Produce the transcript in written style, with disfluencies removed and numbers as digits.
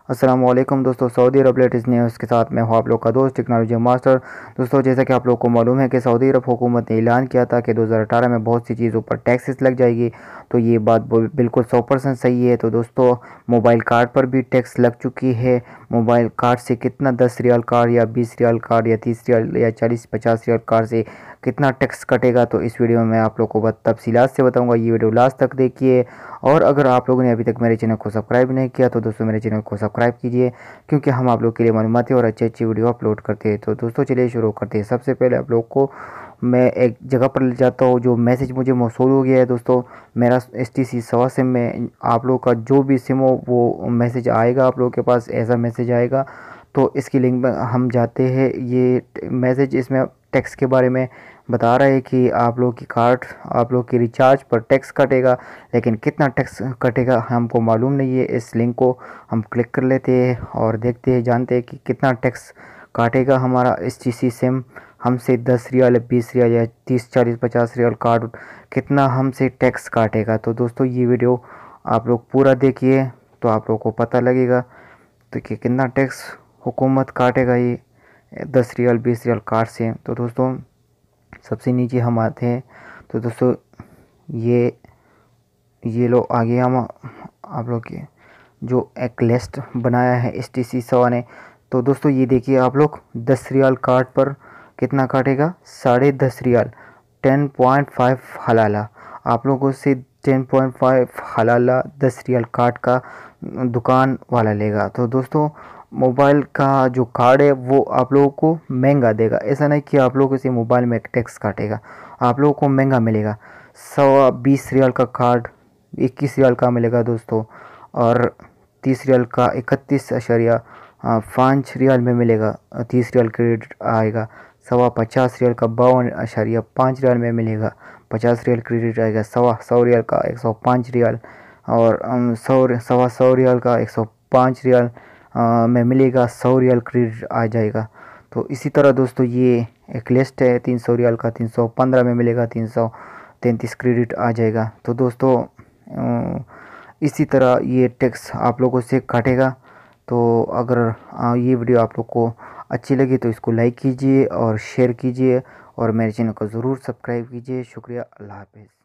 अस्सलामुअलैकुम दोस्तों, सऊदी अरब latest news के साथ मैं हूं आप लोग का दोस्त टेक्नोलॉजी मास्टर। दोस्तों, जैसा कि आप लोग को मालूम है कि सऊदी अरब हुकूमत ने ऐलान किया था कि 2018 में बहुत सी चीज़ों पर टैक्सेस लग जाएगी। तो ये बात बिल्कुल 100% सही है। तो दोस्तों, मोबाइल कार्ड पर भी टैक्स लग चुकी है। मोबाइल कार्ड से कितना 10 रियाल कार्ड या 20 रियाल कार्ड या 30 रियाल या 40-50 रियाल कार्ड से कितना टैक्स कटेगा, तो इस वीडियो में मैं आप लोग को तफसीलात से बताऊंगा। ये वीडियो लास्ट तक देखिए। और अगर आप लोगों ने अभी तक मेरे चैनल को सब्सक्राइब नहीं किया तो दोस्तों मेरे चैनल को सब्सक्राइब कीजिए, क्योंकि हम आप लोग के लिए मालूमाती और अच्छी अच्छी वीडियो अपलोड करते हैं। तो दोस्तों चलिए शुरू करते हैं। सबसे पहले आप लोग को मैं एक जगह पर ले जाता हूँ जो मैसेज मुझे मौसूल हो गया है। दोस्तों, मेरा STC सवा सिम में आप लोग का जो भी सिम हो वो मैसेज आएगा, आप लोग के पास ऐसा मैसेज आएगा। तो इसकी लिंक में हम जाते हैं। ये मैसेज इसमें टैक्स के बारे में बता रहा है कि आप लोग की कार्ड, आप लोग की रिचार्ज पर टैक्स कटेगा, लेकिन कितना टैक्स कटेगा हमको मालूम नहीं है। इस लिंक को हम क्लिक कर लेते हैं और देखते हैं, जानते हैं कि कितना टैक्स काटेगा हमारा STC सिम हमसे। 10 रियाल, 20 रियाल या 30, 40, 50 रियाल कार्ड कितना हमसे टैक्स काटेगा। तो दोस्तों, ये वीडियो आप लोग पूरा देखिए तो आप लोग को पता लगेगा तो कि कितना टैक्स हुकूमत काटेगा ये 10 रियाल, 20 रियाल कार्ड से। तो दोस्तों, सबसे नीचे हम आते हैं। तो दोस्तों, ये लो आगे हम आप लोग के जो एक लिस्ट बनाया है STC सवा ने। तो दोस्तों, ये देखिए आप लोग, 10 रियाल कार्ड पर कितना काटेगा, 10.5 रियाल, 10.5 हलाला। आप लोगों से 10.5 हलाला 10 रियाल कार्ड का दुकान वाला लेगा। तो दोस्तों, मोबाइल का जो कार्ड है वो आप लोगों को महंगा देगा। ऐसा नहीं कि आप लोगों से मोबाइल में टैक्स काटेगा, आप लोगों को महंगा मिलेगा। 20 रियाल का कार्ड 21 रियाल का मिलेगा दोस्तों, और 30 रियाल का 31.5 रियाल में मिलेगा। 30 रियाल क्रेडिट आएगा। 50 रियाल का 52.5 रियाल में मिलेगा। 50 रियाल क्रेडिट आएगा। 100 रियाल का 105 रियाल, और 100 रियाल का 105 रियाल में मिलेगा। 100 रियाल क्रेडिट आ जाएगा। तो इसी तरह दोस्तों, ये एक लिस्ट है। 300 रियाल का 315 में मिलेगा, 333 क्रेडिट आ जाएगा। तो दोस्तों, इसी तरह ये टैक्स आप लोगों से काटेगा। तो अगर ये वीडियो आप लोग को अच्छी लगी तो इसको लाइक कीजिए और शेयर कीजिए, और मेरे चैनल को ज़रूर सब्सक्राइब कीजिए। शुक्रिया, अल्लाह हाफ़िज़।